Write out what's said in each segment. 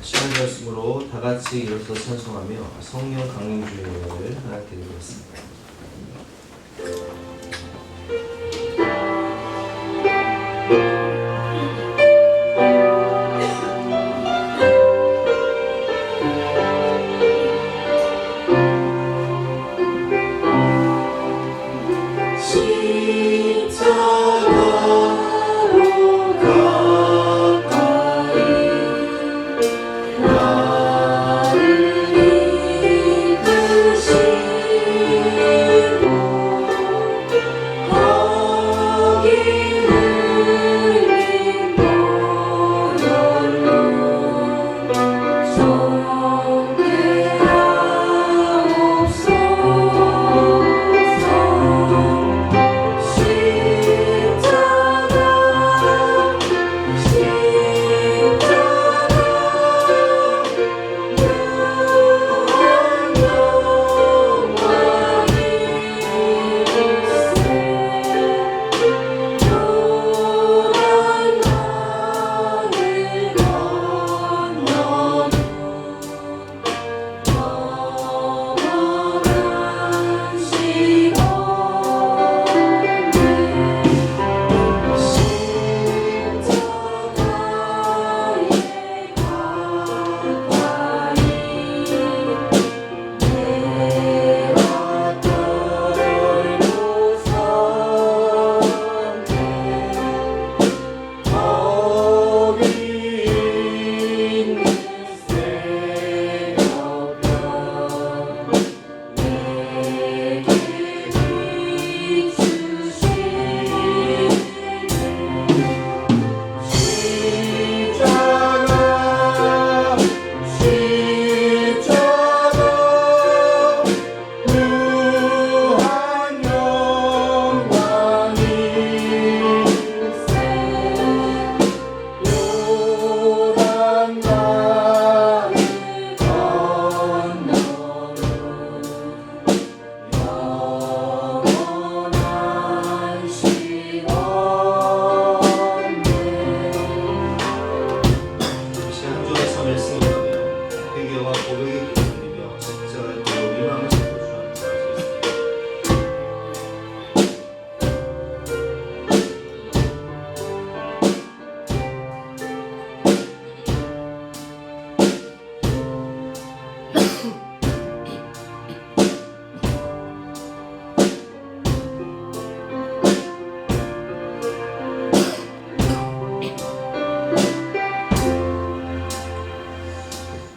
시간 되었으므로 다 같이 일어서 찬송하며 성령 강림주의를 하나님께 드리겠습니다.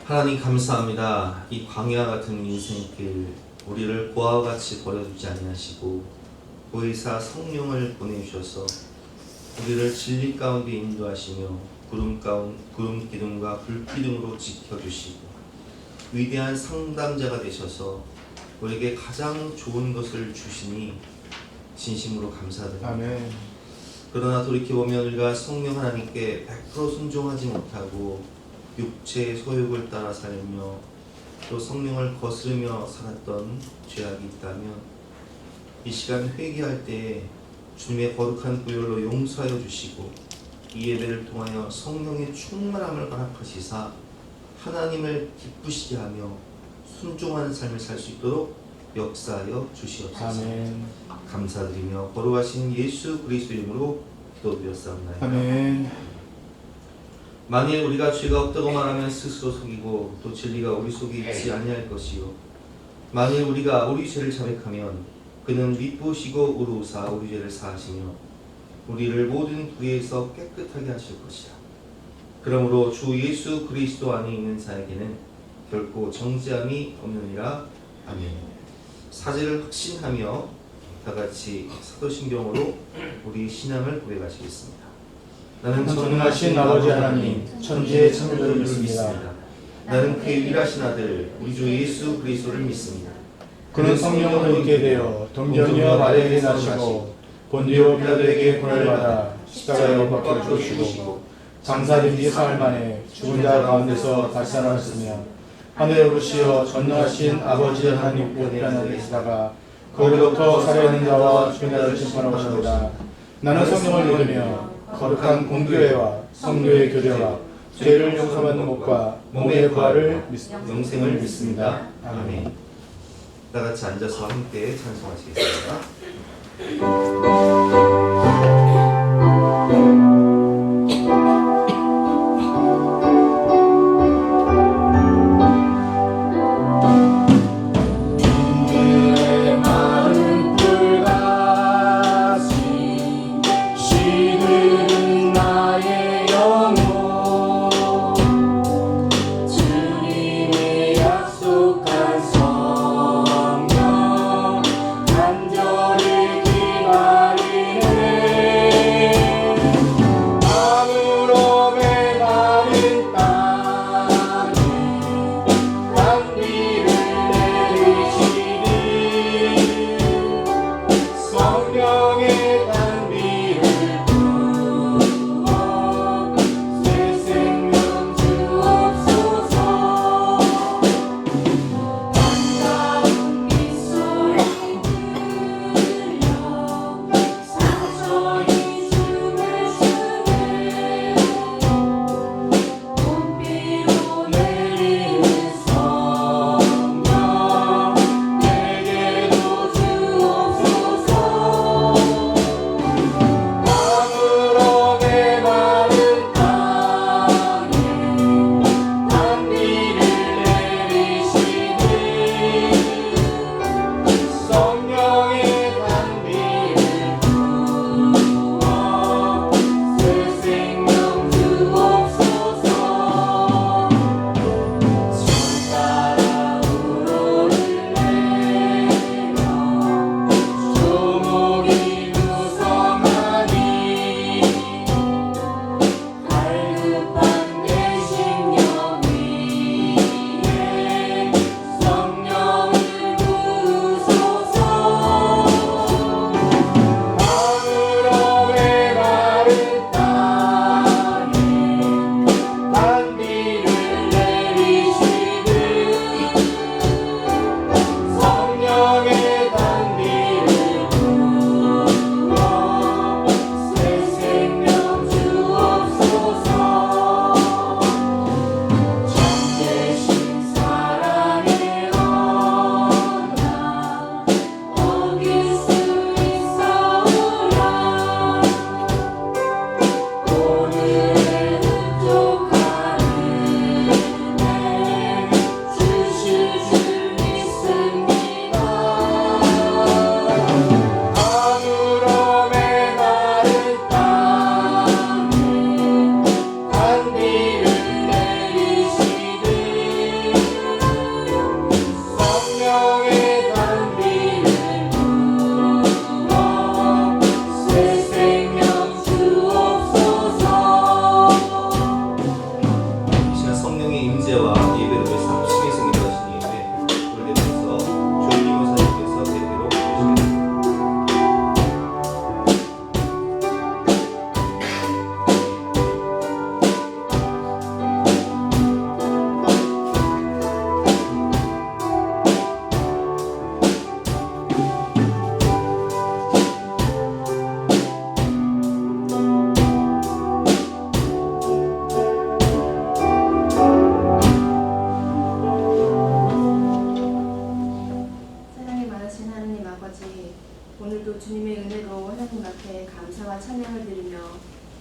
하나님 감사합니다. 이 광야 같은 인생길 우리를 고아와 같이 버려두지 아니하시고 보혜사 성령을 보내주셔서 우리를 진리 가운데 인도하시며 구름 기둥과 불 기둥으로 지켜주시고 위대한 상담자가 되셔서 우리에게 가장 좋은 것을 주시니 진심으로 감사드립니다. 아멘. 그러나 돌이켜보면 우리가 성령 하나님께 100% 순종하지 못하고 육체의 소욕을 따라 살며 또 성령을 거스르며 살았던 죄악이 있다면 이 시간 회개할 때에 주님의 거룩한 보혈로 용서하여 주시고 이 예배를 통하여 성령의 충만함을 허락하시사 하나님을 기쁘시게 하며 순종하는 삶을 살 수 있도록 역사하여 주시옵소서. 아멘. 감사드리며 거룩하신 예수 그리스도 이름으로 기도드렸사옵나이다. 아멘. 만일 우리가 죄가 없다고 말하면 스스로 속이고 또 진리가 우리 속에 있지 아니할 것이요 만일 우리가 우리 죄를 자백하면 그는 미쁘시고 의로우사 우리 죄를 사하시며 우리를 모든 불의에서 깨끗하게 하실 것이다. 그러므로 주 예수 그리스도 안에 있는 자에게는 결코 정죄함이 없느니라. 아멘. 사제를 확신하며 다같이 사도신경으로 우리 신앙을 고백하시겠습니다. 나는 전능하신 아버지 하나님 천지의 창조주를 믿습니다. 나는 그의 일하신 아들 우리 주 예수 그리스도를 믿습니다. 그는 성령으로 있게 되어 동정녀 마리아에게 나시고 본디오 빌라도에게 고난을 받아 십자가에 못 박혀 죽으시고 장사된 뒤 사흘 만에 죽은 자 가운데서 다시 살아났으며 하늘에 오르시어 전능하신 아버지 하나님께 내려나 계시다가 거기로부터 살아있는 자와 죽은 자를 심판하시리라. 나는 성령을 믿으며 거룩한 공교회와 성도의 교제와 죄를 용서받는 것과 몸의 부활을 믿습니다. 영생을 믿습니다. 아멘. 다 같이 앉아서 함께 찬송하시겠습니다.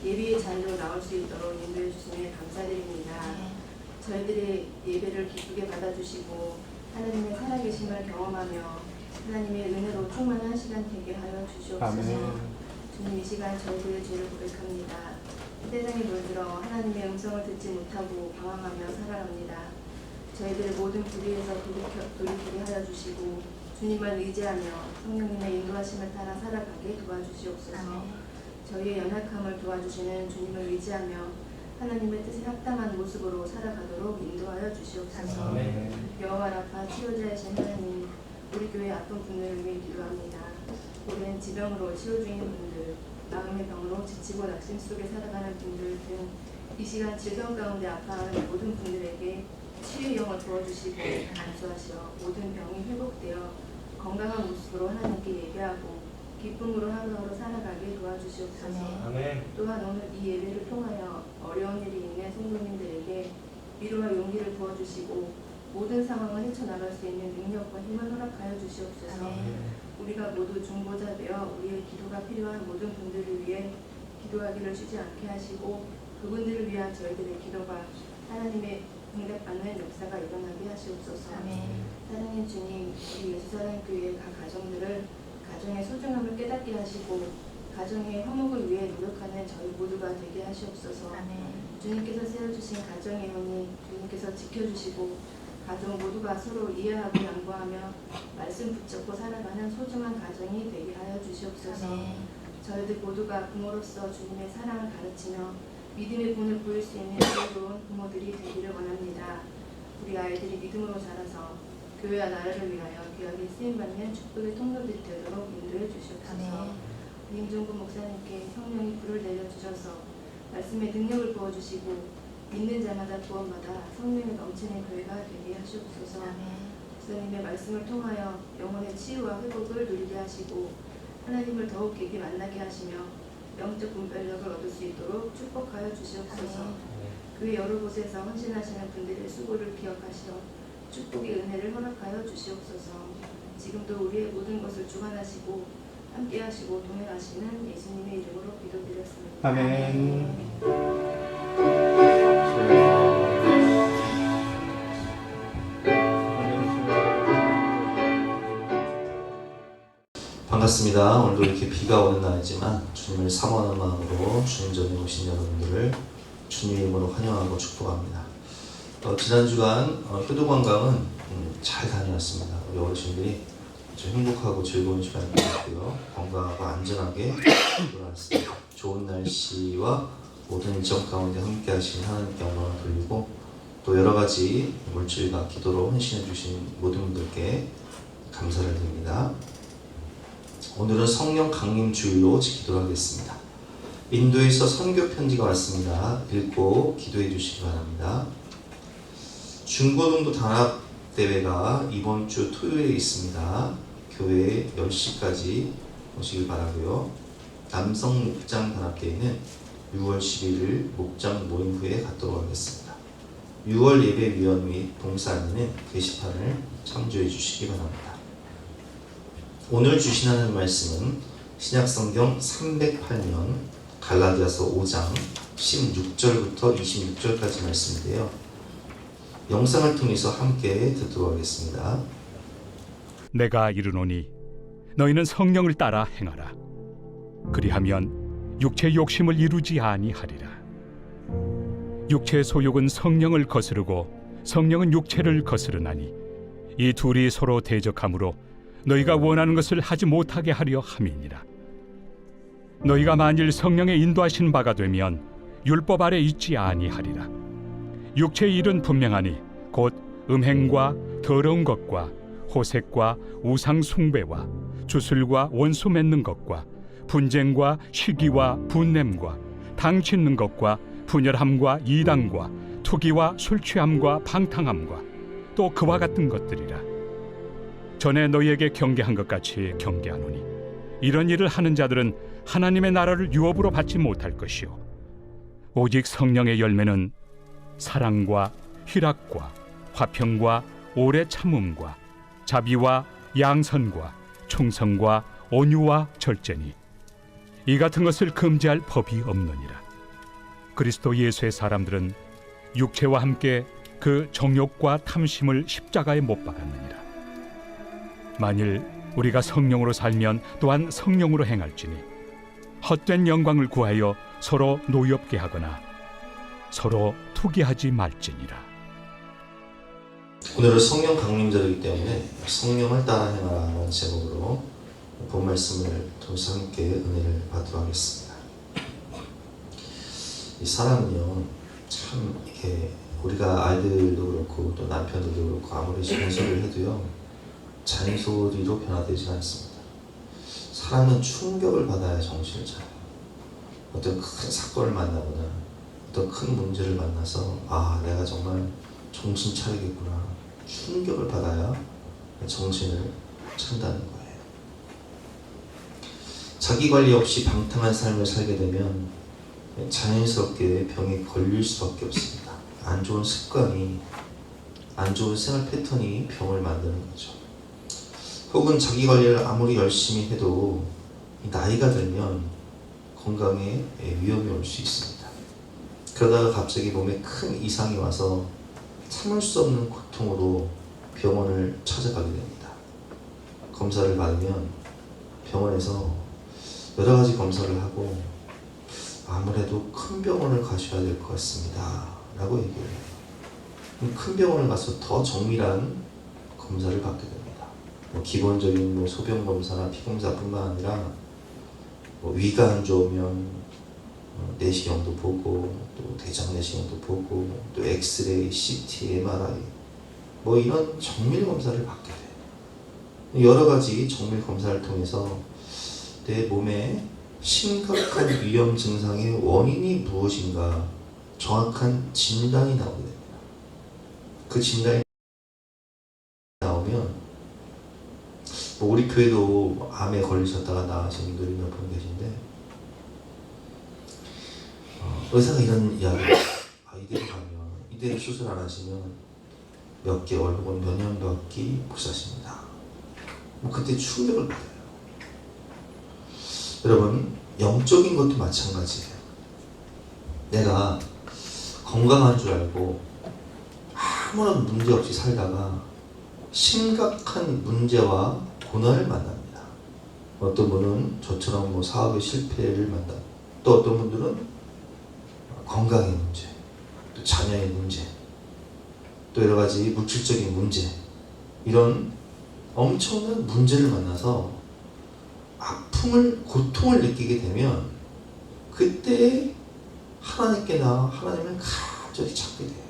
예배의 자리로 나올 수 있도록 인도해 주시며 감사드립니다. 저희들의 예배를 기쁘게 받아주시고 하나님의 살아계심을 경험하며 하나님의 은혜로 충만한 시간 되게 하여 주시옵소서. 아멘. 주님, 이 시간 저희들의 죄를 고백합니다. 세상에 물들어 하나님의 음성을 듣지 못하고 방황하며 살아갑니다. 저희들의 모든 불의에서 돌이키게 하여 주시고 주님만 의지하며 성령님의 인도하심을 따라 살아가게 도와주시옵소서. 저희의 연약함을 도와주시는 주님을 의지하며 하나님의 뜻에 합당한 모습으로 살아가도록 인도하여 주시옵소서. 여호와 라파 치료자이신 하나님, 우리 교회 아픈 분들을 위해 기도합니다. 오랜 지병으로 치료 중인 분들, 마음의 병으로 지치고 낙심 속에 살아가는 분들 등 이 시간 질병 가운데 아파하는 모든 분들에게 치유의 영을 부어주시고 안수하시어 모든 병이 회복되어 건강한 모습으로 하나님께 예배하고 기쁨으로 하루하루 살아가게 도와주시옵소서. 아멘. 또한 오늘 이 예배를 통하여 어려운 일이 있는 성도님들에게 부어주시고 모든 상황을 헤쳐나갈 수 있는 능력과 힘을 허락하여 주시옵소서. 우리가 모두 중보자 되어 우리의 기도가 필요한 모든 분들을 위해 기도하기를 쉬지 않게 하시고 그분들을 위한 저희들의 기도가 하나님의 응답받는 역사가 일어나게 하시옵소서. 사랑하는 주님, 우리 예수사랑교회 각 가정들을 가정의 소중함을 깨닫게 하시고 가정의 화목을 위해 노력하는 저희 모두가 되게 하시옵소서. 주님께서 세워주신 가정의 영이 주님께서 지켜주시고 가족 모두가 서로 이해하고 양보하며 말씀 붙잡고 살아가는 소중한 가정이 되게 하여 주시옵소서. 저희들 모두가 부모로서 주님의 사랑을 가르치며 믿음의 본을 보일 수 있는 지혜로운 부모들이 되기를 원합니다. 우리 아이들이 믿음으로 자라서 교회와 나라를 위하여 귀하게 쓰임받는 축복의 통로들이 되도록 인도해 주시옵소서. 임종근 목사님께 성령이 불을 내려주셔서 말씀의 능력을 부어주시고 믿는 자마다 구원받아 성령이 넘치는 교회가 되게 하시옵소서. 목사님의 말씀을 통하여 영혼의 치유와 회복을 누리게 하시고 하나님을 더욱 깊이 만나게 하시며 영적 분별력을 얻을 수 있도록 축복하여 주시옵소서. 그 여러 곳에서 헌신하시는 분들의 수고를 기억하시어 축복의 은혜를 허락하여 주시옵소서. 지금도 우리의 모든 것을 주관하시고 함께하시고 동행하시는 예수님의 이름으로 기도드렸습니다. 아멘. 반갑습니다. 오늘도 이렇게 비가 오는 날이지만 주님을 사모하는 마음으로 주님 전에 오신 여러분들을 주님의 이름으로 환영하고 축복합니다. 지난 주간 효도관광은 잘 다녀왔습니다. 우리 어르신들이 아주 행복하고 즐거운 시간을 보냈고요. 건강하고 안전하게 돌아왔습니다. 좋은 날씨와 모든 일정 가운데 함께 하신 하나님께 영광을 돌리고 또 여러 가지 물질과 기도로 헌신해 주신 모든 분들께 감사를 드립니다. 오늘은 성령 강림 주일로 기도를 하겠습니다. 인도에서 선교 편지가 왔습니다. 읽고 기도해 주시기 바랍니다. 중고등부 단합대회가 이번 주 토요일에 있습니다. 교회에 10시까지 오시길 바라고요. 남성 목장 단합대회는 6월 11일 목장 모임 후에 갖도록 하겠습니다. 6월 예배위원 및 봉사안에는 게시판을 참조해 주시기 바랍니다. 오늘 주신 하나님 말씀은 신약성경 308면 갈라디아서 5장 16절부터 26절까지 말씀인데요. 영상을 통해서 함께 듣도록 하겠습니다. 내가 이르노니 너희는 성령을 따라 행하라. 그리하면 육체의 욕심을 이루지 아니하리라. 육체의 소욕은 성령을 거스르고 성령은 육체를 거스르나니 이 둘이 서로 대적하므로 너희가 원하는 것을 하지 못하게 하려 함이니라. 너희가 만일 성령의 인도하신 바가 되면 율법 아래 있지 아니하리라. 육체의 일은 분명하니 곧 음행과 더러운 것과 호색과 우상 숭배와 주술과 원수 맺는 것과 분쟁과 시기와 분냄과 당 짓는 것과 분열함과 이단과 투기와 술 취함과 방탕함과 또 그와 같은 것들이라. 전에 너희에게 경계한 것 같이 경계하노니 이런 일을 하는 자들은 하나님의 나라를 유업으로 받지 못할 것이요 오직 성령의 열매는 사랑과 희락과 화평과 오래 참음과 자비와 양선과 충성과 온유와 절제니 이 같은 것을 금지할 법이 없느니라. 그리스도 예수의 사람들은 육체와 함께 그 정욕과 탐심을 십자가에 못 박았느니라. 만일 우리가 성령으로 살면 또한 성령으로 행할지니 헛된 영광을 구하여 서로 노엽게 하거나 서로 투기하지 말지니라. 오늘은 성령 강림절이기 때문에 성령을 따라 행하라는 제목으로 본 말씀을 통해서 함께 은혜를 받도록 하겠습니다. 이 사람은요, 참 이렇게 우리가 아이들도 그렇고 또 남편들도 그렇고 아무리 잔소리를 해도요 잔소리로 변화되지 않습니다. 사람은 충격을 받아야 정신을 차려요. 어떤 큰 사건을 만나거나 어떤 큰 문제를 만나서 아, 내가 정말 정신 차리겠구나, 충격을 받아야 정신을 찬다는 거예요. 자기 관리 없이 방탕한 삶을 살게 되면 자연스럽게 병에 걸릴 수밖에 없습니다. 안 좋은 습관이 안 좋은 생활 패턴이 병을 만드는 거죠. 혹은 자기 관리를 아무리 열심히 해도 나이가 들면 건강에 위험이 올 수 있습니다. 그러다가 갑자기 몸에 큰 이상이 와서 참을 수 없는 고통으로 병원을 찾아가게 됩니다. 검사를 받으면 병원에서 여러 가지 검사를 하고 아무래도 큰 병원을 가셔야 될 것 같습니다 라고 얘기를 해요. 큰 병원을 가서 더 정밀한 검사를 받게 됩니다. 기본적인 소변 검사나 피 검사뿐만 아니라 위가 안 좋으면 내시경도 보고 또 대장 내시경도 보고 또 엑스레이, CT, MRI 이런 정밀 검사를 받게 돼요. 여러 가지 정밀 검사를 통해서 내 몸에 심각한 위험 증상의 원인이 무엇인가 정확한 진단이 나오게 됩니다. 그 진단이 나오면 우리 교회도 암에 걸리셨다가 나으신 분들이 몇 분 계신데 의사가 이런 이야기를 이대로 가면 이대로 수술 안 하시면 몇 개월 혹은 몇 년밖에 못 사십니다. 그때 충격을 받아요. 여러분 영적인 것도 마찬가지예요. 내가 건강한 줄 알고 아무런 문제 없이 살다가 심각한 문제와 고난을 만납니다. 어떤 분은 저처럼 사업의 실패를 만나고 또 어떤 분들은 건강의 문제, 또 자녀의 문제, 또 여러 가지 물질적인 문제 이런 엄청난 문제를 만나서 아픔을, 고통을 느끼게 되면 그때 하나님께나 하나님을 간절히 찾게 돼요.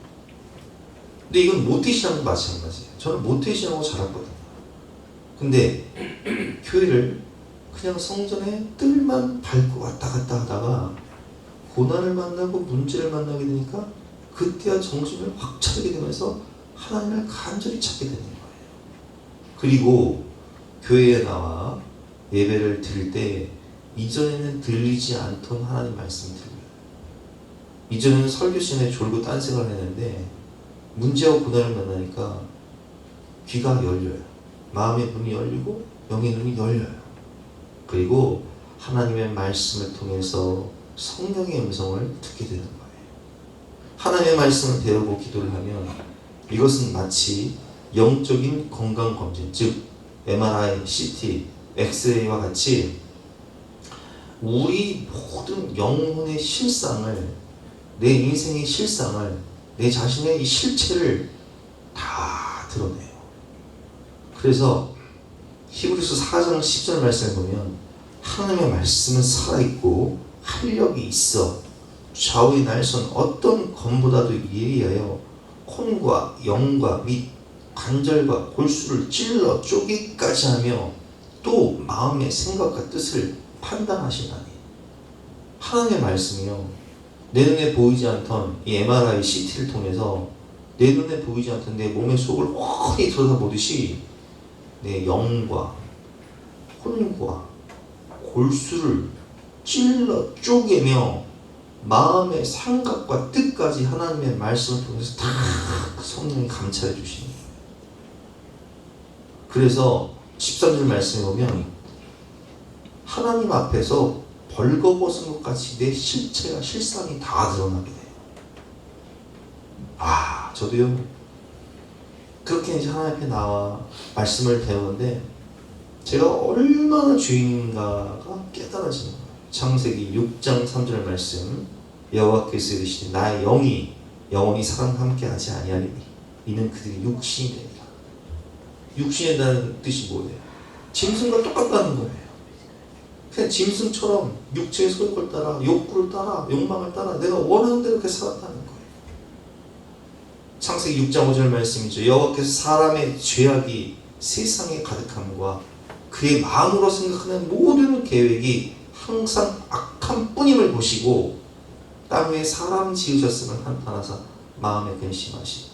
근데 이건 모태신앙도 마찬가지예요. 저는 모태신앙으로 자랐거든요. 근데 교회를 그냥 성전에 뜰만 밟고 왔다 갔다 하다가 고난을 만나고 문제를 만나게 되니까 그때야 정신을 확 차리게 되면서 하나님을 간절히 찾게 되는 거예요. 그리고 교회에 나와 예배를 드릴 때 이전에는 들리지 않던 하나님 말씀이 들려요. 이전에는 설교 시간에 졸고 딴 생각을 했는데 문제와 고난을 만나니까 귀가 열려요. 마음의 문이 열리고 영의 눈이 열려요. 그리고 하나님의 말씀을 통해서 성령의 음성을 듣게 되는 거예요. 하나님의 말씀을 배우고 기도를 하면 이것은 마치 영적인 건강검진, 즉 MRI, CT, 엑스레이와 같이 우리 모든 영혼의 실상을, 내 인생의 실상을, 내 자신의 이 실체를 다 드러내요. 그래서 히브리서 4장 10절 말씀을 보면 하나님의 말씀은 살아있고 활력이 있어 좌우의 날선 어떤 검보다도 예리하여 혼과 영과 및 관절과 골수를 찔러 쪼개기까지 하며 또 마음의 생각과 뜻을 판단하시나니. 하나님의 말씀이요, 내 눈에 보이지 않던 이 MRI, CT를 통해서 내 눈에 보이지 않던 내 몸의 속을 훤히 들여다보듯이 내 영과 혼과 골수를 찔러 쪼개며 마음의 생각과 뜻까지 하나님의 말씀을 통해서 다 성령이 감찰해 주시는 거예요. 그래서 13절 말씀에 보면 하나님 앞에서 벌거벗은 것 같이 내 실체가, 실상이 다 드러나게 돼요. 저도요, 그렇게 이제 하나님 앞에 나와 말씀을 배우는데 제가 얼마나 죄인인가가 깨달아지는 거예요. 창세기 6장 3절 말씀, 여호와께서 이르시되 나의 영원히 사람과 함께 하지 아니하리니 이는 그들이 육신이 되리라. 육신이 된다는 뜻이 뭐예요? 짐승과 똑같다는 거예요. 그냥 짐승처럼 육체의 소욕을 따라, 욕구를 따라, 욕망을 따라 내가 원하는 대로 그렇게 살았다는 거예요. 창세기 6장 5절 말씀이죠. 여호와께서 사람의 죄악이 세상에 가득함과 그의 마음으로 생각하는 모든 계획이 항상 악한 뿐임을 보시고 땅 위에 사람 지으셨음을 한탄하사 마음에 근심하시고.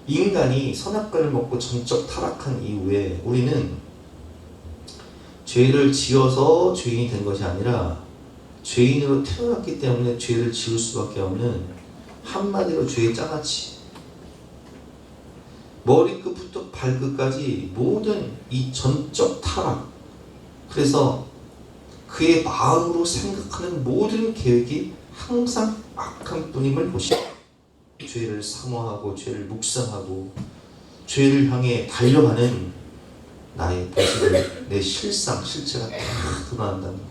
인간이 선악과를 먹고 전적 타락한 이후에 우리는 죄를 지어서 죄인이 된 것이 아니라 죄인으로 태어났기 때문에 죄를 지을 수밖에 없는, 한마디로 죄의 장아찌, 머리끝부터 발끝까지 모든 이 전적 타락. 그래서 그의 마음으로 생각하는 모든 계획이 항상 악한 뿐임을 보시고 죄를 사모하고 죄를 묵상하고 죄를 향해 달려가는 나의 모습을 내 실체가 다 드러난다는 거예요.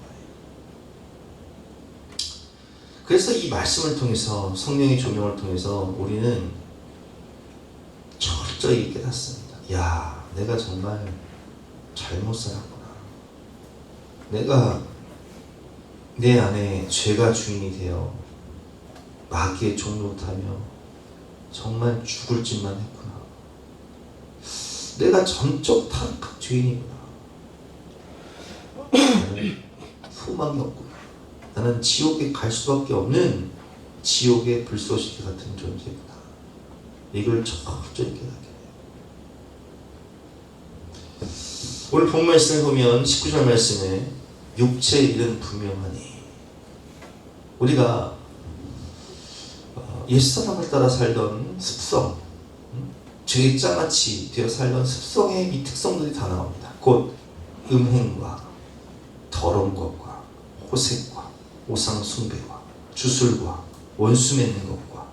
그래서 이 말씀을 통해서 성령의 조명을 통해서 우리는 철저히 깨닫습니다. 야, 내가 정말 잘못 살았구나. 내가 내 안에 죄가 주인이 되어 마귀의 종노릇하며 정말 죽을 짓만 했구나. 내가 전적 타락한 죄인이구나. 나는 소망이 없구나. 나는 지옥에 갈 수밖에 없는 지옥의 불쏘시개 같은 존재구나. 이걸 철저히 깨닫게 돼요. 오늘 본 말씀을 보면 19절 말씀에 육체의 일은 분명하니, 우리가 옛사람을 따라 살던 습성, 죄의 짱같이 되어 살던 습성의 이 특성들이 다 나옵니다. 곧 음행과 더러운 것과 호색과 오상숭배와 주술과 원수 맺는 것과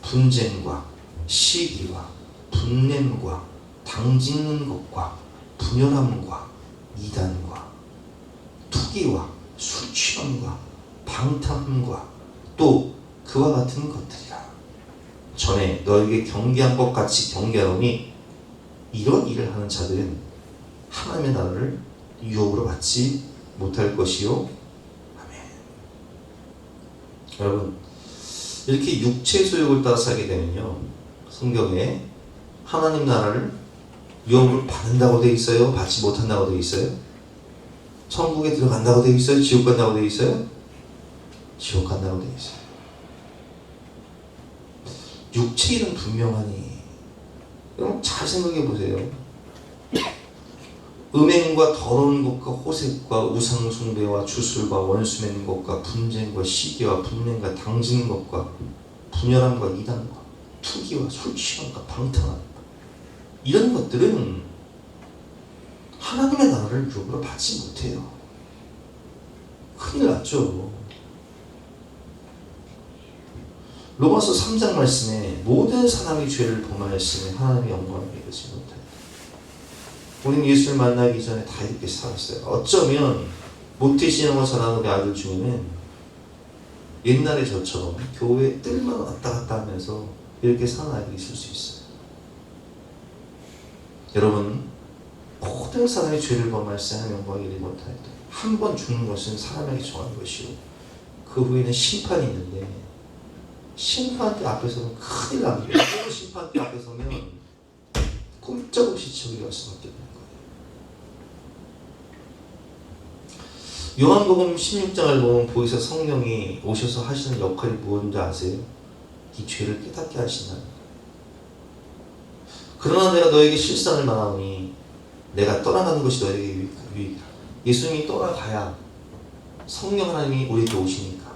분쟁과 시기와 분냄과 당짓는 것과 분열함과 이단과 투기와 술취함과 방탕함과 또 그와 같은 것들이라. 전에 너에게 경계한 것 같이 경계하노니 이런 일을 하는 자들은 하나님의 나라를 유업으로 받지 못할 것이요. 아멘. 여러분, 이렇게 육체의 소욕을 따라 살게 되면요, 성경에 하나님 나라를 유업으로 받는다고 되어 있어요? 받지 못한다고 되어 있어요? 천국에 들어간다고 되어 있어요? 지옥 간다고 되어 있어요? 지옥 간다고 되어 있어요. 육체의 일은 분명하니, 여러분 잘 생각해 보세요. 음행과 더러운 것과 호색과 우상숭배와 주술과 원수 맺는 것과 분쟁과 시기와 분냄과 당지는 것과 분열함과 이단과 투기와 술취함과 방탕함, 이런 것들은 하나님의 나라를 유업으로 받지 못해요. 큰일 났죠. 로마서 3장 말씀에 모든 사람이 죄를 범하였으니 하나님의 영광을 이루지 못하였다. 우리는 예수를 만나기 전에 다 이렇게 살았어요. 어쩌면 모태신앙을 전하는 우리 아들 중에는 옛날에 저처럼 교회에 뜰만 왔다 갔다 하면서 이렇게 사는 아이들이 있을 수 있어요. 여러분, 모든 사람이 죄를 범하였으니 하나님의 영광을 이루지 못하였다. 한 번 죽는 것은 사람에게 정한 것이요, 그 후에는 심판이 있는데, 심판대 앞에 서면 큰일 납니다. 심판대 앞에 서면 꼼짝없이 지옥에 갈 수밖에 없는 거예요. 요한복음 16장을 보면 보이사 성령이 오셔서 하시는 역할이 무엇인지 아세요? 이 죄를 깨닫게 하신다는 거예요. 그러나 내가 너에게 실상을 말하오니 내가 떠나가는 것이 너에게 유익이다. 예수님이 떠나가야 성령 하나님이 우리에게 오시니까,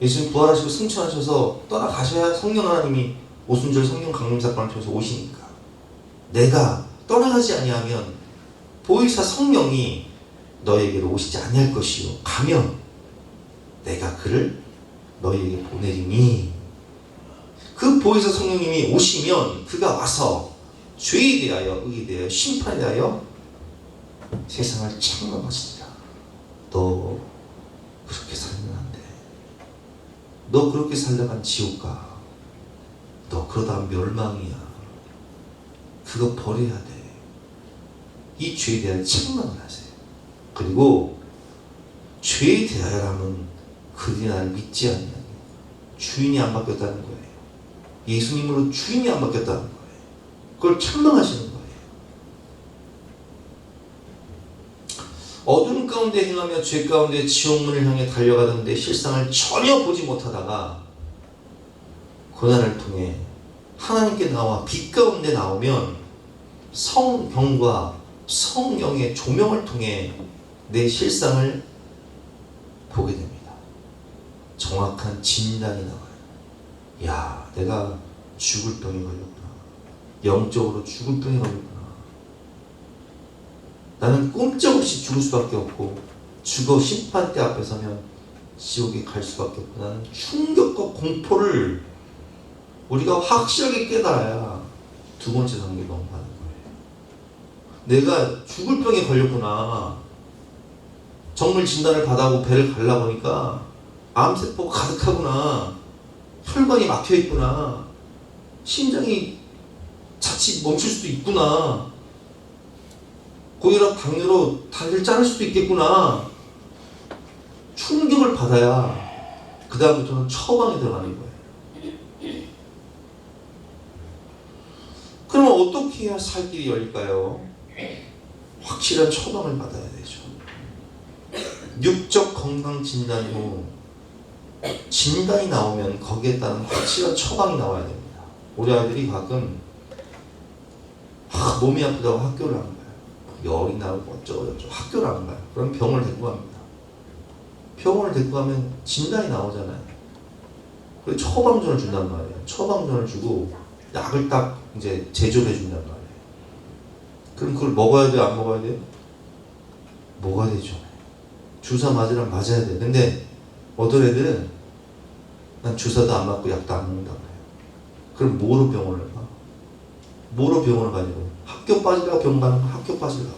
예수님 부활하시고 승천하셔서 떠나가셔야 성령 하나님이 오순절 성령 강림 사건을 통해서 오시니까, 내가 떠나가지 아니하면 보이사 성령이 너에게로 오시지 아니할 것이요, 가면 내가 그를 너희에게 보내리니, 그 보이사 성령님이 오시면 그가 와서 죄에 대하여 의에 대하여 심판에 대하여 세상을 책망하시리라. 너 그렇게 살면 안 돼. 너 그렇게 살다간 지옥 가. 너 그러다 멸망이야. 그거 버려야 돼. 이 죄에 대한 책망을 하세요. 그리고 죄에 대하여라면 그들이 나를 믿지 않는, 주인이 안 바뀌었다는 거예요. 예수님으로 주인이 안 바뀌었다는 거예요. 그걸 책망하시는 거예요. 어둠 가운데 행하며 죄 가운데 지옥문을 향해 달려가던데 실상을 전혀 보지 못하다가 고난을 통해 하나님께 나와 빛 가운데 나오면 성경과 성령의 조명을 통해 내 실상을 보게 됩니다. 정확한 진단이 나와요. 야, 내가 죽을 병에 걸렸구나. 영적으로 죽을 병에 걸렸구나. 나는 꼼짝없이 죽을 수밖에 없고 죽어 심판대 앞에 서면 지옥에 갈 수밖에 없고, 나는 충격과 공포를 우리가 확실하게 깨달아야 두 번째 단계 넘어가는 거예요. 내가 죽을 병에 걸렸구나. 정밀 진단을 받아고 배를 갈라 보니까 암세포가 가득하구나. 혈관이 막혀 있구나. 심장이 자칫 멈출 수도 있구나. 고혈압, 당뇨로 다리를 자를 수도 있겠구나. 충격을 받아야 그 다음부터는 처방에 들어가는 거예요. 그러면 어떻게 해야 살 길이 열릴까요? 확실한 처방을 받아야 되죠. 육적 건강 진단 후 진단이 나오면 거기에 따른 확실한 처방이 나와야 됩니다. 우리 아이들이 가끔 몸이 아프다고 학교를 안 가요. 열이 나고 어쩌고저쩌고 학교를 안 가요. 그럼 병원을 데리고 갑니다. 병원을 데리고 가면 진단이 나오잖아요. 그래서 처방전을 준단 말이에요. 처방전을 주고 약을 딱 이제 제조해 준단 말이에요. 그럼 그걸 먹어야 돼요? 안 먹어야 돼요? 먹어야 되죠. 주사 맞으면 맞아야 돼. 근데 어떤 애들은 난 주사도 안 맞고 약도 안 먹는다고 해요. 그럼 뭐로 병원을 가? 뭐로 병원을 가냐고. 학교 빠지다가 병원 가는 거 학교 빠지다가.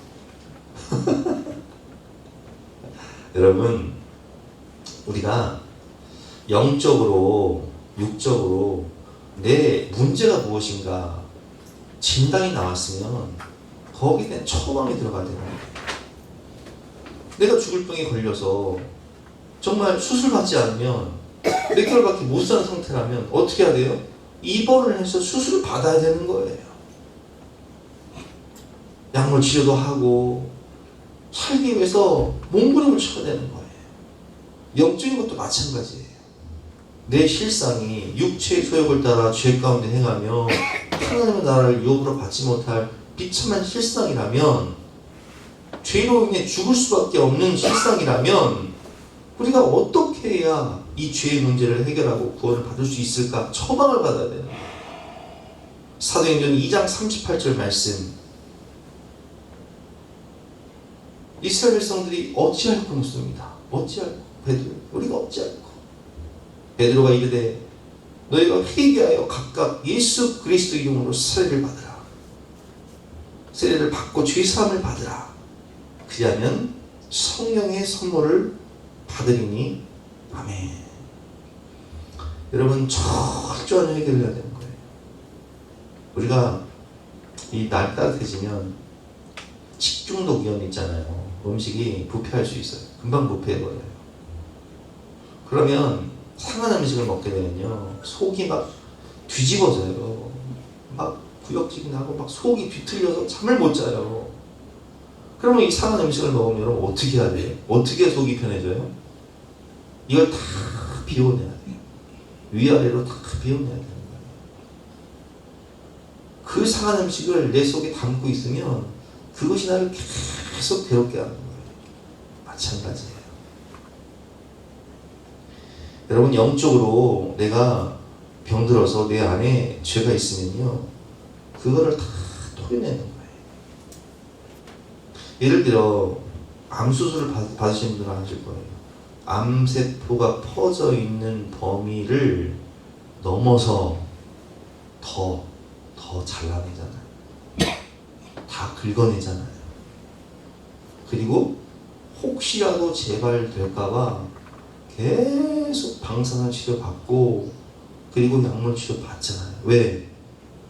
여러분, 우리가 영적으로, 육적으로 내 문제가 무엇인가 진단이 나왔으면 거기에 대한 처방이 들어가야 되는 거예요. 내가 죽을 병에 걸려서 정말 수술받지 않으면 몇 개월밖에 못 사는 상태라면 어떻게 해야 돼요? 입원을 해서 수술을 받아야 되는 거예요. 약물 치료도 하고 살기 위해서 몸부림을 쳐야 되는 거예요. 영적인 것도 마찬가지예요. 내 실상이 육체의 소욕을 따라 죄 가운데 행하며 하나님의 나라를 유업으로 받지 못할 비참한 실상이라면, 죄로 인해 죽을 수밖에 없는 실상이라면 우리가 어떻게 해야 이 죄의 문제를 해결하고 구원을 받을 수 있을까? 처방을 받아야 되는 거예요. 사도행전 2장 38절 말씀, 이스라엘 백성들이 어찌할꼬 묻습니다. 어찌할꼬? 베드로, 우리가 어찌할꼬? 베드로가 이르되 너희가 회개하여 각각 예수 그리스도 이름으로 세례를 받으라. 세례를 받고 죄사함을 받으라. 그리하면 성령의 선물을 받으리니. 아멘. 여러분, 철저한 회개를 해야 되는 거예요. 우리가 이 날 따뜻해지면 식중독 위험 있잖아요. 음식이 부패할 수 있어요. 금방 부패해버려요. 그러면 상한 음식을 먹게 되면요, 속이 막 뒤집어져요. 막 구역질이 나고 막 속이 뒤틀려서 잠을 못 자요. 그러면 이 상한 음식을 먹으면 여러분 어떻게 해야 돼요? 어떻게 속이 편해져요? 이걸 다 비워내야 돼요. 위아래로 다 비워내야 되는 거예요. 그 상한 음식을 내 속에 담고 있으면 그것이 나를 계속 괴롭게 하는 거예요. 마찬가지예요. 여러분, 영적으로 내가 병들어서 내 안에 죄가 있으면요, 그거를 다 토해내는 거예요. 예를 들어 암수술을 받으신 분들은 아실 거예요. 암세포가 퍼져 있는 범위를 넘어서 더 잘라내잖아요. 다 긁어내잖아요. 그리고 혹시라도 재발될까봐 계속 방사선 치료 받고 그리고 약물 치료 받잖아요. 왜?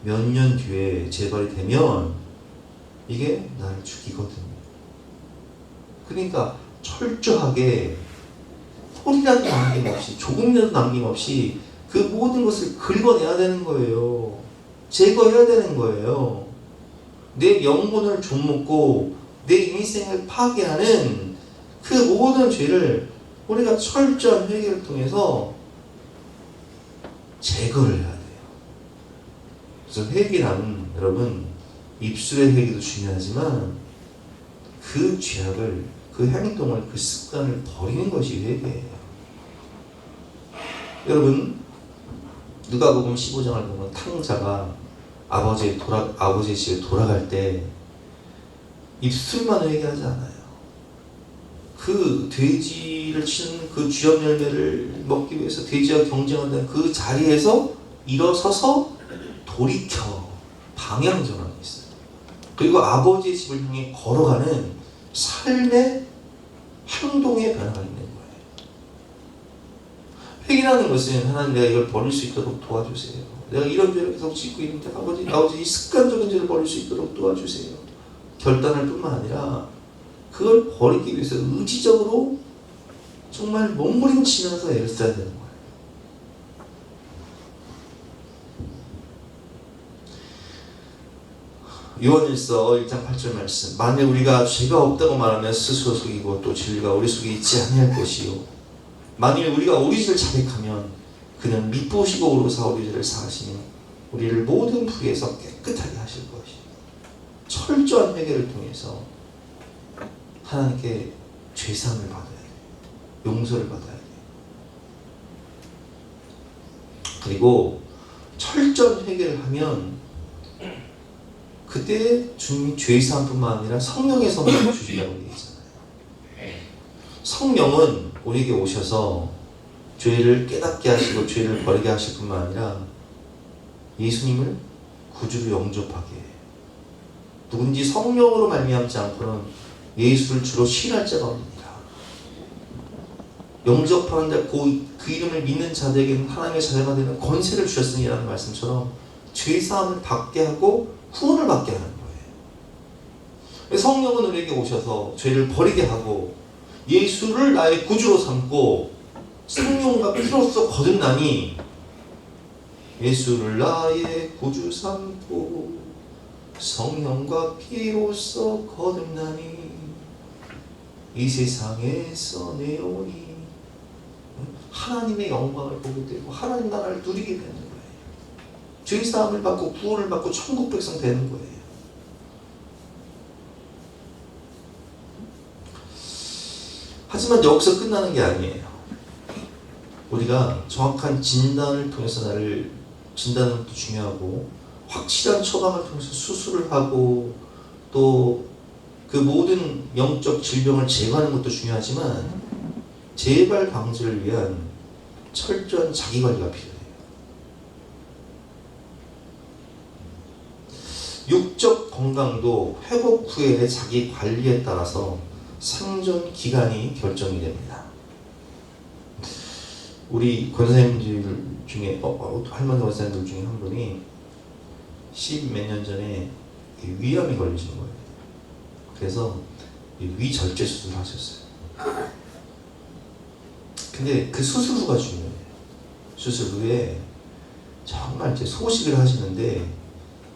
몇 년 뒤에 재발이 되면 이게 날 죽이거든요. 그러니까 철저하게 소리라도 남김없이, 조금이라도 남김없이 그 모든 것을 긁어내야 되는 거예요. 제거해야 되는 거예요. 내 영혼을 좀먹고 내 인생을 파괴하는 그 모든 죄를 우리가 철저한 회개를 통해서 제거를 해야 돼요. 그래서 회개는 여러분, 입술의 회개도 중요하지만 그 죄악을, 그 행동을, 그 습관을 버리는 것이 회개예요. 여러분, 누가복음 15장을 보면 탕자가 아버지의 집에 돌아갈 때 입술만 회개하지 않아요. 그 돼지를 치는 그 쥐염 열매를 먹기 위해서 돼지와 경쟁한다는 그 자리에서 일어서서 돌이켜 방향 전환이 있어요. 그리고 아버지의 집을 향해 걸어가는 삶의 행동의 변화가 있는 거예요. 회개라는 것은 하나님 내가 이걸 버릴 수 있도록 도와주세요. 내가 이런 죄를 계속 짓고 있는데 아버지 이 습관적인 죄를 버릴 수 있도록 도와주세요. 결단할 뿐만 아니라 그걸 버리기 위해서 의지적으로 정말 몸부림치면서 애를 써야 되는 거예요. 요한일서 1장 8절 말씀. 만일 우리가 죄가 없다고 말하면 스스로 속이고 또 진리가 우리 속에 있지 아니할 것이요. 만일 우리가 우리 죄를 자백하면 그는 미쁘시고 오로사 우리 죄를 사하시니 우리를 모든 불의에서 깨끗하게 하실 것이요. 철저한 회개를 통해서 하나님께 죄사함을 받아야 돼요. 용서를 받아야 돼요. 그리고 철저한 회개를 하면 그때 주님이 죄사함뿐만 아니라 성령의 선물을 주시라고 얘기했잖아요. 성령은 우리에게 오셔서 죄를 깨닫게 하시고 죄를 버리게 하실 뿐만 아니라 예수님을 구주로 영접하게 해요. 누군지 성령으로 말미암지 않고는 예수를 주로 신할 자가 없습니다. 영접하는 자, 그 이름을 믿는 자들에게는 하나님의 자녀가 되는 권세를 주셨으니라는 말씀처럼 죄사함을 받게 하고 구원을 받게 하는 거예요. 성령은 우리에게 오셔서 죄를 버리게 하고 예수를 나의 구주로 삼고 생명과 피로써 거듭나니 예수를 나의 구주 삼고 성령과 피로써 거듭나니 이 세상에서 내 영혼이 하나님의 영광을 보게 되고 하나님 나라를 누리게 되는 거예요. 죄사함을 받고 구원을 받고 천국 백성 되는 거예요. 하지만 여기서 끝나는 게 아니에요. 우리가 정확한 진단을 통해서 진단은 것도 중요하고 확실한 처방을 통해서 수술을 하고 또 그 모든 영적 질병을 제거하는 것도 중요하지만 재발 방지를 위한 철저한 자기관리가 필요해요. 육적 건강도 회복 후의 자기 관리에 따라서 생존 기간이 결정이 됩니다. 우리 권사님들 중에 할머니 권사님들 중에 한 분이 10몇 년 전에 위암이 걸리신 거예요. 그래서 위절제 수술을 하셨어요. 근데 그 수술 후가 중요해요. 수술 후에 정말 이제 소식을 하시는데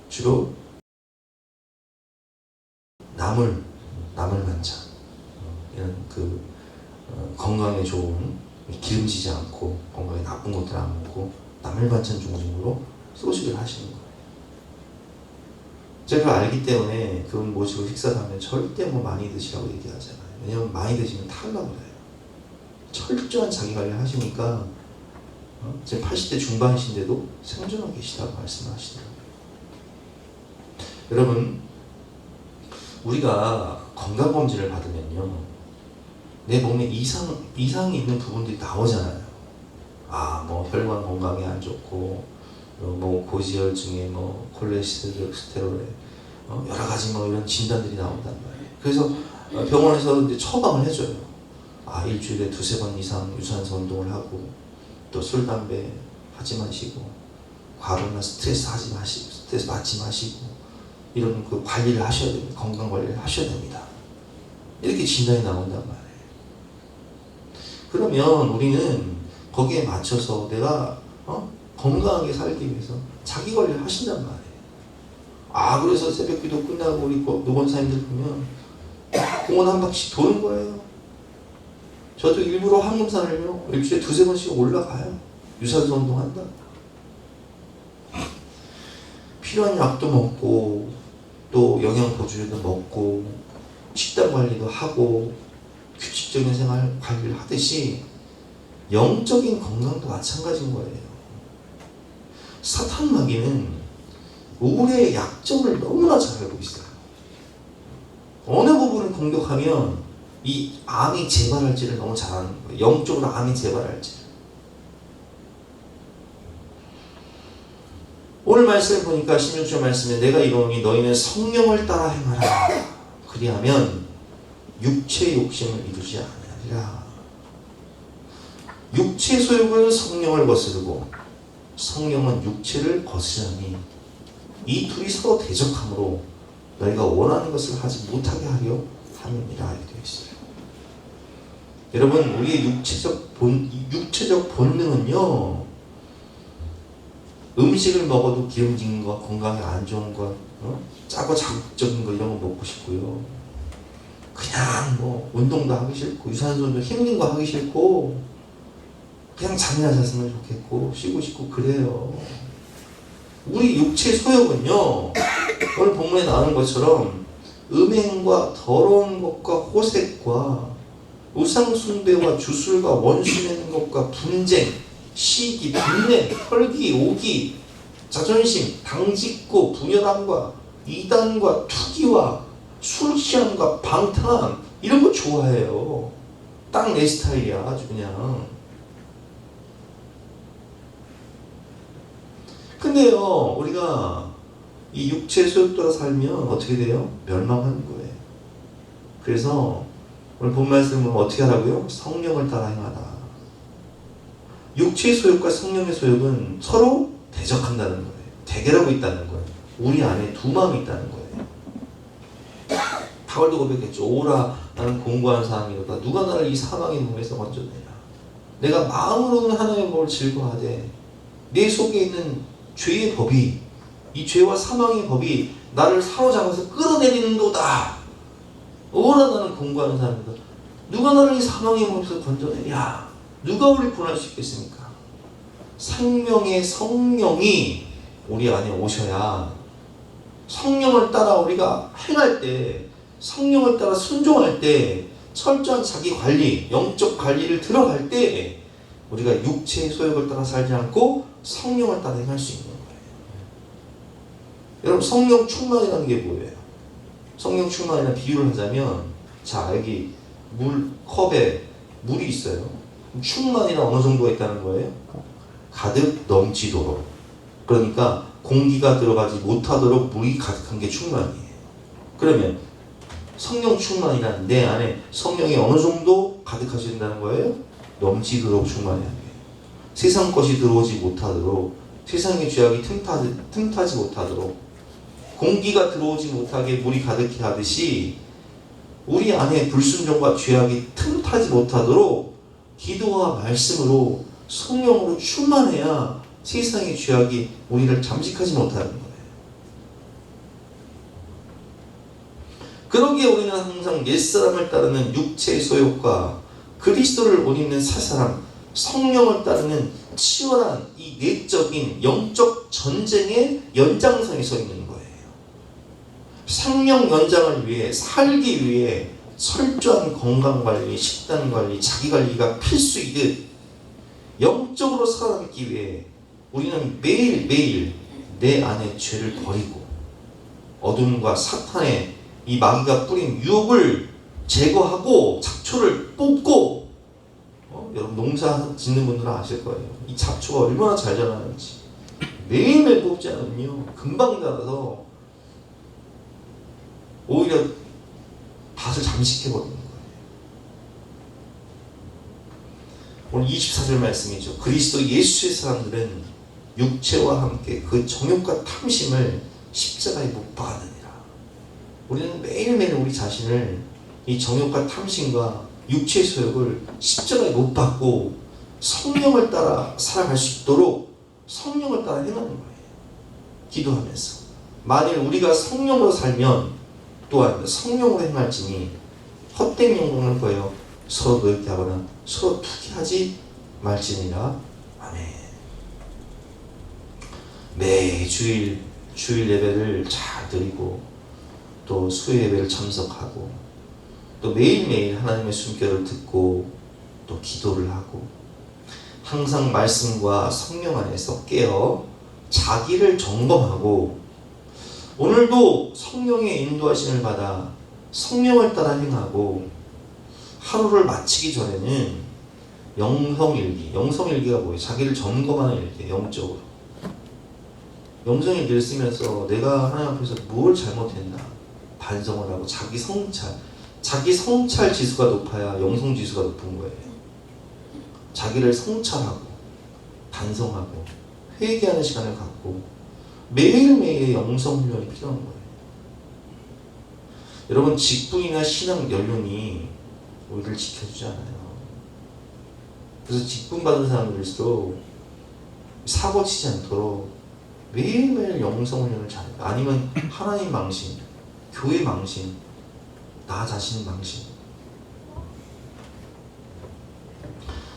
주로 나물 반찬 이런 건강에 좋은 기름지지 않고 건강에 나쁜 것들 안 먹고 나물 반찬 중심으로 소식을 하시는 거예요. 제가 알기 때문에 그분 모시고 식사를 하면 절대 많이 드시라고 얘기하잖아요. 왜냐면 많이 드시면 탈라고 그래요. 철저한 자기관리를 하시니까 지금 80대 중반이신데도 생존하고 계시다고 말씀하시더라고요. 여러분, 우리가 건강검진을 받으면요, 내 몸에 이상이 있는 부분들이 나오잖아요. 혈관 건강에 안 좋고, 고지혈증에 콜레스테롤에 여러 가지 이런 진단들이 나온단 말이에요. 그래서 병원에서 이제 처방을 해줘요. 일주일에 2-3번 이상 유산소 운동을 하고, 또 술, 담배 하지 마시고, 과로나 스트레스 받지 마시고, 이런 관리를 하셔야 됩니다. 건강 관리를 하셔야 됩니다. 이렇게 진단이 나온단 말이에요. 그러면 우리는 거기에 맞춰서 내가 건강하게 살기 위해서 자기 관리를 하신단 말이에요. 그래서 새벽기도 끝나고 우리 노원사님들 보면 공원 한 바퀴씩 도는 거예요. 저도 일부러 황금산을요 일주일에 2-3번씩 올라가요. 유산소 운동한다. 필요한 약도 먹고 또 영양보조제도 먹고 식단 관리도 하고 규칙적인 생활 관리를 하듯이 영적인 건강도 마찬가지인 거예요. 사탄 마귀는 우리의 약점을 너무나 잘 알고 있어요. 어느 부분을 공격하면 이 암이 재발할지를 너무 잘 아는 거예요. 영적으로 암이 재발할지를. 오늘 말씀을 보니까 16절 말씀에 내가 이르노니 너희는 성령을 따라 행하라. 그리하면 육체의 욕심을 이루지 아니하리라. 육체 소욕은 성령을 거스르고 성령은 육체를 거스르니 이 둘이 서로 대적함으로 너희가 원하는 것을 하지 못하게 하려 함이니라 이렇게 되어 있어요. 여러분, 우리의 육체적 본능은요, 음식을 먹어도 기름진 거, 건강에 안 좋은 거, 짜고 자극적인 거 이런 거 먹고 싶고요. 그냥 뭐 운동도 하기 싫고 유산소도 힘든 거 하기 싫고 그냥 잠이나 잤으면 좋겠고 쉬고 싶고 그래요. 우리 육체 소욕은요, 오늘 본문에 나오는 것처럼 음행과 더러운 것과 호색과 우상 숭배와 주술과 원수 맺는 것과 분쟁, 시기, 분냄, 혈기, 오기, 자존심, 당짓고 분열함과 이단과 투기와 술 취함과 방탕함 이런 거 좋아해요. 딱 내 스타일이야 아주 그냥. 근데요, 우리가 이 육체 소욕 따라 살면 어떻게 돼요? 멸망하는 거예요. 그래서 오늘 본 말씀은 어떻게 하라고요? 성령을 따라 행하다. 육체의 소욕과 성령의 소욕은 서로 대적한다는 거예요. 대결하고 있다는 거예요. 우리 안에 두 마음이 있다는 거예요. 바울도 고백했죠. 오라 나는 공고한 사람이로다. 누가 나를 이 사망의 몸에서 건져내라. 내가 마음으로는 하나님의 법을 즐거워하되 내 속에 있는 죄의 법이, 이 죄와 사망의 법이 나를 사로잡아서 끌어내리는도다. 오라 나는 공고하는 사람이다. 누가 나를 이 사망의 몸에서 건져내랴. 누가 우리를 구원할 수 있겠습니까? 생명의 성령이 우리 안에 오셔야, 성령을 따라 우리가 행할 때, 성령을 따라 순종할 때, 철저한 자기 관리, 영적 관리를 들어갈 때 우리가 육체의 소욕을 따라 살지 않고 성령을 따라 행할 수 있는 거예요. 여러분, 성령 충만이라는 게 뭐예요? 성령 충만이라는 비유를 하자면, 자, 여기 컵에 물이 있어요. 충만이란 어느 정도가 있다는 거예요? 가득 넘치도록. 그러니까 공기가 들어가지 못하도록 물이 가득한 게 충만이에요. 그러면 성령 충만이란 내 안에 성령이 어느 정도 가득하신다는 거예요? 넘치도록 충만해야 돼요. 세상 것이 들어오지 못하도록, 세상의 죄악이 틈타지 못하도록, 공기가 들어오지 못하게 물이 가득히 하듯이 우리 안에 불순종과 죄악이 틈타지 못하도록 기도와 말씀으로 성령으로 충만해야 세상의 죄악이 우리를 잠식하지 못하는 거예요. 그러기에 우리는 항상 옛사람을 따르는 육체의 소욕과 그리스도를 못 입는 새사람, 성령을 따르는 치열한 이 내적인 영적 전쟁의 연장선에 서 있는 거예요. 생명 연장을 위해, 살기 위해 철저한 건강관리, 식단관리, 자기관리가 필수이듯 영적으로 살아남기 위해 우리는 매일매일 내 안의 죄를 버리고 어둠과 사탄의 이 마귀가 뿌린 유혹을 제거하고 잡초를 뽑고, 여러분 농사 짓는 분들은 아실 거예요. 이 잡초가 얼마나 잘 자라는지. 매일매일 뽑지 않으면요 금방 자라서 오히려 밭을 잠식해버리는 거예요. 오늘 24절 말씀이죠. 그리스도 예수의 사람들은 육체와 함께 그 정욕과 탐심을 십자가에 못 박았느니라. 우리는 매일매일 우리 자신을 이 정욕과 탐심과 육체의 소욕을 십자가에 못 박고 성령을 따라 살아갈 수 있도록 성령을 따라 행하는 거예요. 기도하면서. 만일 우리가 성령으로 살면 또한 성령으로 행할지니 헛된 영광을 보여 서로 노엽게 하거나 서로 투기하지 말지니라. 아멘. 매 주일 예배를 잘 드리고 또 수요 예배를 참석하고 또 매일매일 하나님의 숨결을 듣고 또 기도를 하고 항상 말씀과 성령 안에서 깨어 자기를 점검하고 오늘도 성령의 인도하심을 받아 성령을 따라 행하고 하루를 마치기 전에는 영성일기. 영성일기가 뭐예요? 자기를 점검하는 일기, 영적으로. 영성일기를 쓰면서 내가 하나님 앞에서 뭘 잘못했나 반성을 하고 자기 성찰 지수가 높아야 영성 지수가 높은 거예요. 자기를 성찰하고 반성하고 회개하는 시간을 갖고 매일매일의 영성 훈련이 필요한 거예요. 여러분, 직분이나 신앙 연륜이 우리를 지켜주지 않아요. 그래서 직분 받은 사람들일수록 사고 치지 않도록 매일매일 영성 훈련을 잘해요. 아니면 하나님 망신, 교회 망신, 나 자신 망신.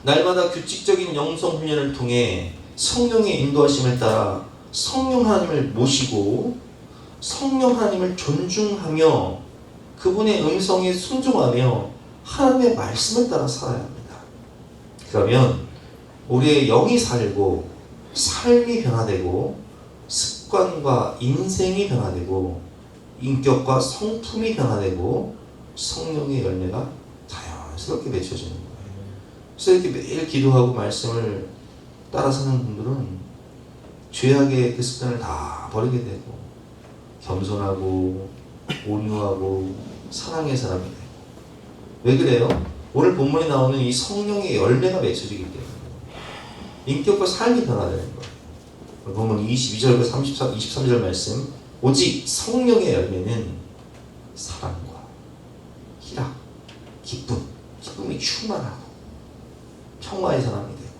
날마다 규칙적인 영성 훈련을 통해 성령의 인도하심을 따라 성령 하나님을 모시고 성령 하나님을 존중하며 그분의 음성에 순종하며 하나님의 말씀을 따라 살아야 합니다. 그러면 우리의 영이 살고 삶이 변화되고 습관과 인생이 변화되고 인격과 성품이 변화되고 성령의 열매가 자연스럽게 맺혀지는 거예요. 그래서 이렇게 매일 기도하고 말씀을 따라 사는 분들은 죄악의 그 습관을 다 버리게 되고 겸손하고 온유하고 사랑의 사람이 되고. 왜 그래요? 오늘 본문에 나오는 이 성령의 열매가 맺혀지기 때문에 인격과 삶이 변화되는 거예요. 본문 22절과 23절 말씀, 오직 성령의 열매는 사랑과 희락, 기쁨이 충만하고 평화의 사람이 되고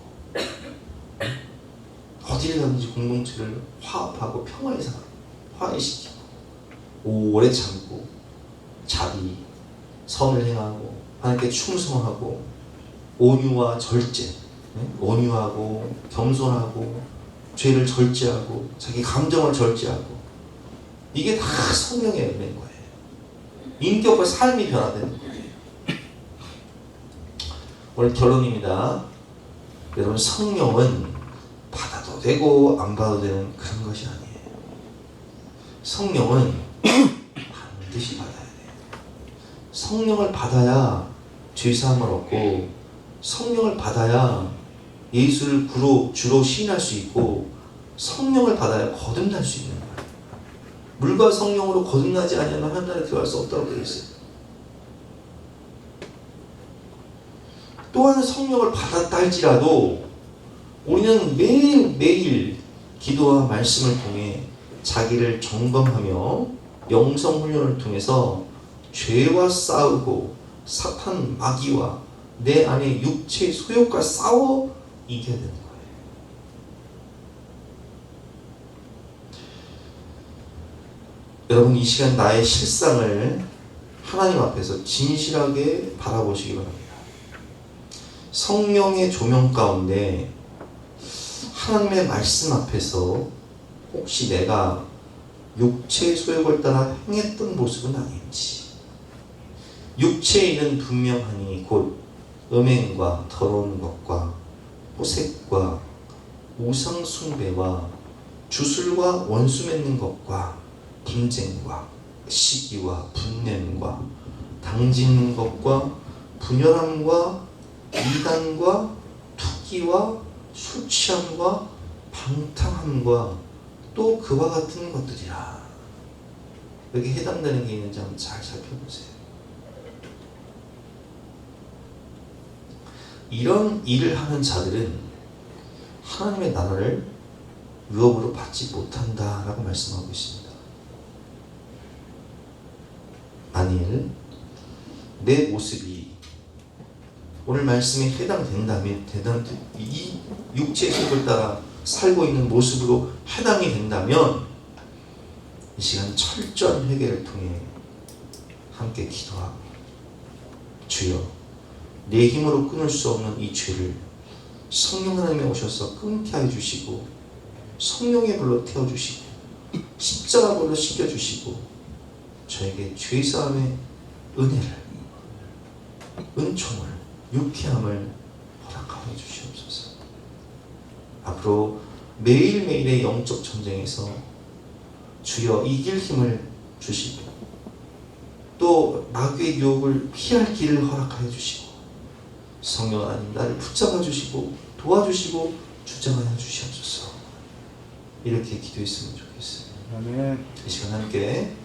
어디를 가든지 공동체를 화합하고 평화의 사람, 화해시키고 오래 참고 자비, 선을 행하고 하나님께 충성하고 온유와 절제, 온유하고 겸손하고 죄를 절제하고 자기 감정을 절제하고 이게 다 성령의 열매인 거예요. 인격과 삶이 변화되는 거예요. 오늘 결론입니다. 여러분, 성령은 받아도 되고 안 받아도 되는 그런 것이 아니에요. 성령은 반드시 받아야 돼요. 성령을 받아야 죄사함을 얻고 성령을 받아야 예수를 주로 시인할 수 있고 성령을 받아야 거듭날 수 있는 거예요. 물과 성령으로 거듭나지 않으면 하나님 나라에 들어갈 수 없다고 되어 있어요. 또한 성령을 받았다 할지라도 우리는 매일매일 기도와 말씀을 통해 자기를 점검하며 영성 훈련을 통해서 죄와 싸우고 사탄 마귀와 내 안에 육체의 소욕과 싸워 이겨야 되는 거예요. 여러분, 이 시간 나의 실상을 하나님 앞에서 진실하게 바라보시기 바랍니다. 성령의 조명 가운데 하나님의 말씀 앞에서 혹시 내가 육체의 소욕을 따라 행했던 모습은 아닌지, 육체의 일은 분명하니 곧 음행과 더러운 것과 호색과 우상 숭배와 주술과 원수 맺는 것과 분쟁과 시기와 분냄과 당짓는 것과 분열함과 이단과 투기와 술 취함과 방탕함과 또 그와 같은 것들이라. 여기 해당되는 게 있는지 한번 잘 살펴보세요. 이런 일을 하는 자들은 하나님의 나라를 유업으로 받지 못한다라고 말씀하고 있습니다. 만일 내 모습이 오늘 말씀에 해당된다면, 이 육체의 속을 따라 살고 있는 모습으로 해당이 된다면 이 시간 철저한 회개를 통해 함께 기도하고, 주여, 내 힘으로 끊을 수 없는 이 죄를 성령 하나님이 오셔서 끊게 해주시고 성령의 불로 태워주시고 십자가 불로 씻겨주시고 저에게 죄사함의 은혜를, 은총을, 유쾌함을 허락하여 주시옵소서. 앞으로 매일매일의 영적 전쟁에서 주여 이길 힘을 주시고 또 마귀의 유혹을 피할 길을 허락하여 주시고 성령 하나님 나를 붙잡아 주시고 도와주시고 주장하여 주시옵소서. 이렇게 기도했으면 좋겠어요. 아멘. 이 시간 함께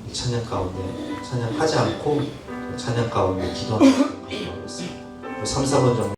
이 찬양 가운데 찬양하지 않고 찬양 가운데 기도하는 시간 가져가겠습니다. 3, 4번 정도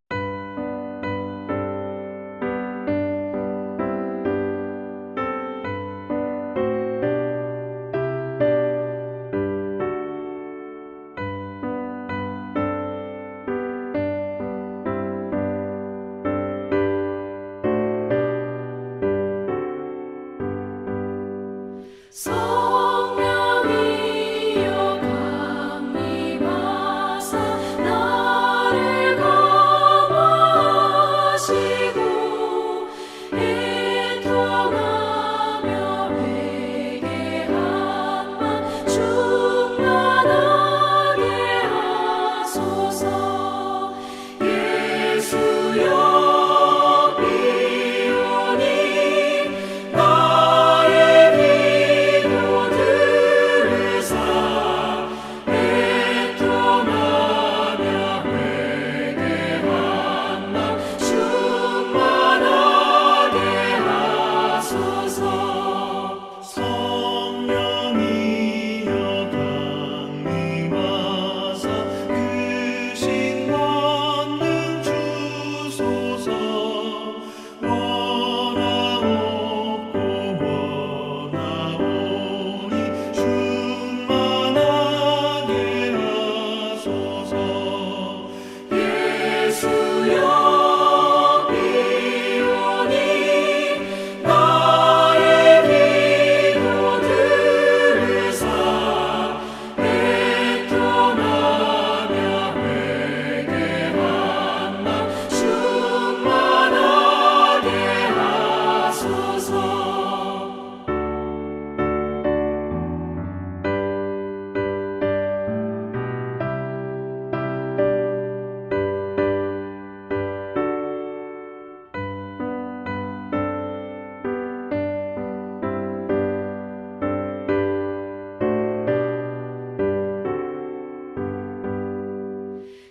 성령이여 강림하사 나를 감화하시고 애통하며 회개한 마 충만하게 하소서. 예수여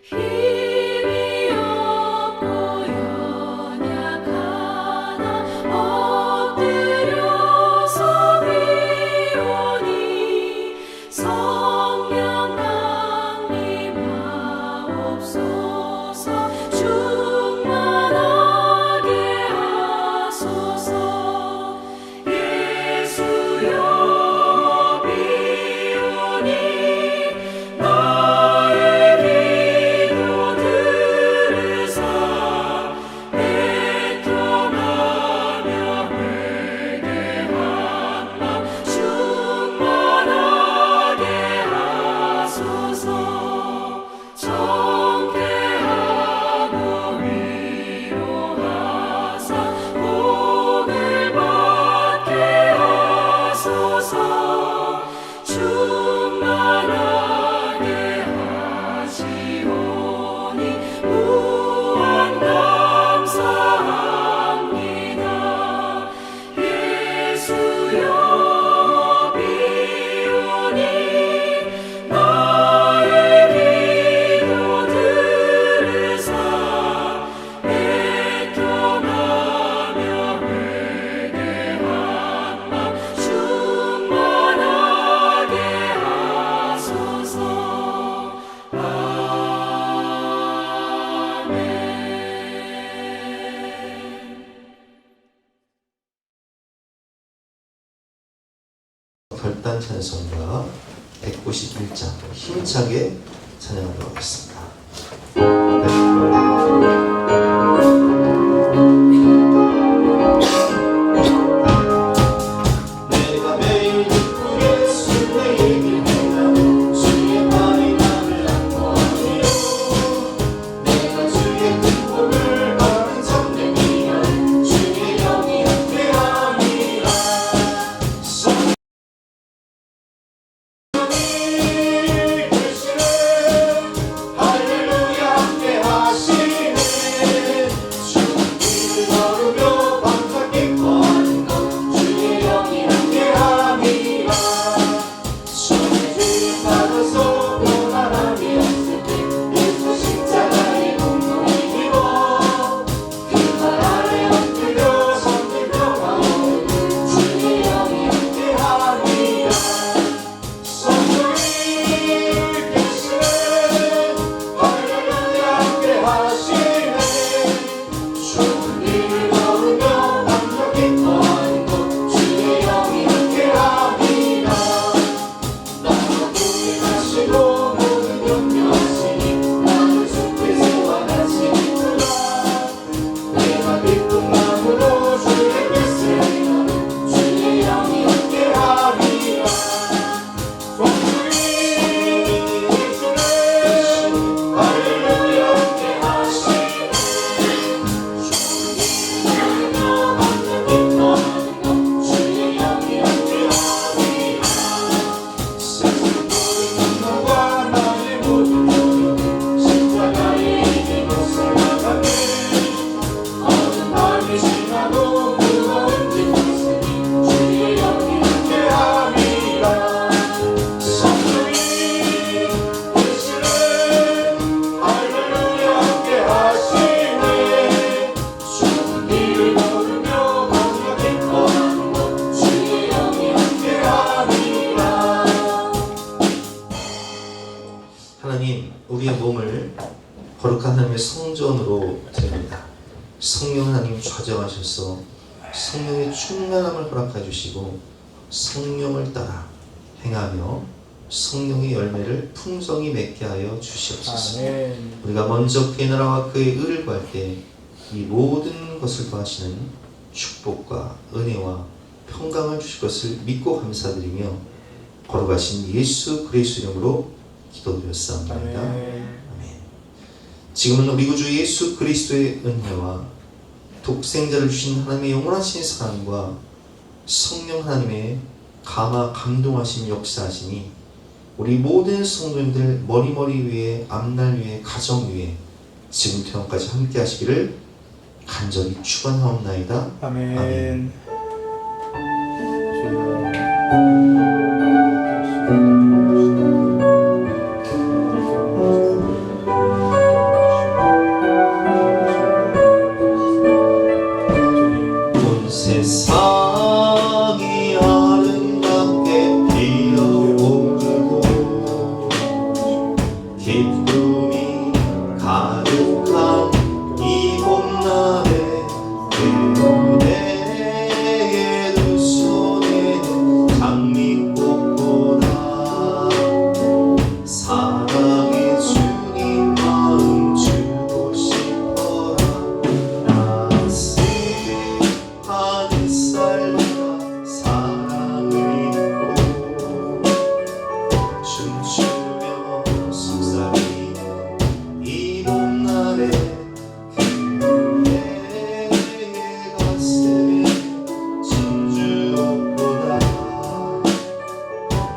힘이 없고 연약하나 엎드려서 비오니 성령 강림하옵소서. 충만하게 하소서. 예수여 비오니 충만하게 하시오니 무한 감사합니다. 예수여 비오니 나의 기도 들으사 애통하며 회개한 마 충만하게 하소서. 아멘. 결단 찬송가 191장 힘차게 찬양하도록 하겠습니다. 내가 매일 듣고 예수 내 얘기를 행하고 주의 말이 나를 안도하며 내가 주의 큰 복을 받은 참됨이여 주의 영이 함께함이라. 할렐루야 함께하시리 주시옵소서. 성령의 충만함을 허락해 주시고 성령을 따라 행하며 성령의 열매를 풍성히 맺게 하여 주시옵소서. 아멘. 우리가 먼저 그의 나라와 그의 의를 구할 때 이 모든 것을 더하시는 축복과 은혜와 평강을 주실 것을 믿고 감사드리며 거룩하신 예수 그리스도 이름으로 기도드렸사옵나이다. 아멘. 아멘. 지금은 우리 구주 예수 그리스도의 은혜와 독생자를 주신 하나님의 영원하신 사랑과 성령 하나님의 감동하신 역사하심이 우리 모든 성도님들 머리머리 위에, 앞날 위에, 가정 위에 지금부터 영까지 함께 하시기를 간절히 축원하옵나이다. 아멘. 아멘. 온 세상이 아름답게 피어오르고 기쁨이 가득한 이 봄날에 그대의 두 손에는 장미꽃보다 사랑의 주님 마음 주고 싶어라. 따스한 햇살보다 사랑을 입고 춤추며 속삭이는 이 봄날에 그대의 가슴에 진주옥보다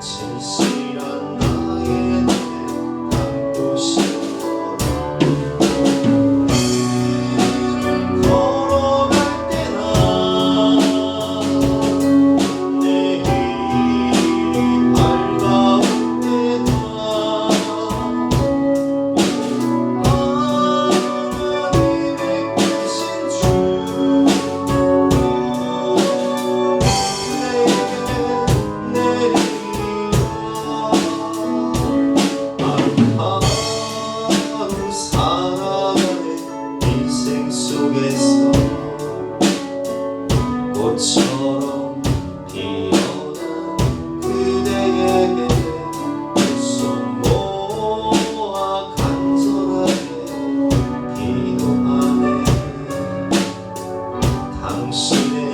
진실한 나의 눈에 담고 싶어라. 걸어갈 때나 내일이 밝아올 때나 하나님의 크신 주 내게 내리라. 하루하루 살아가는 인생 속에서 꽃처럼 피어난 그대에게 두 손 모아 간절하게 기도하네. 당신의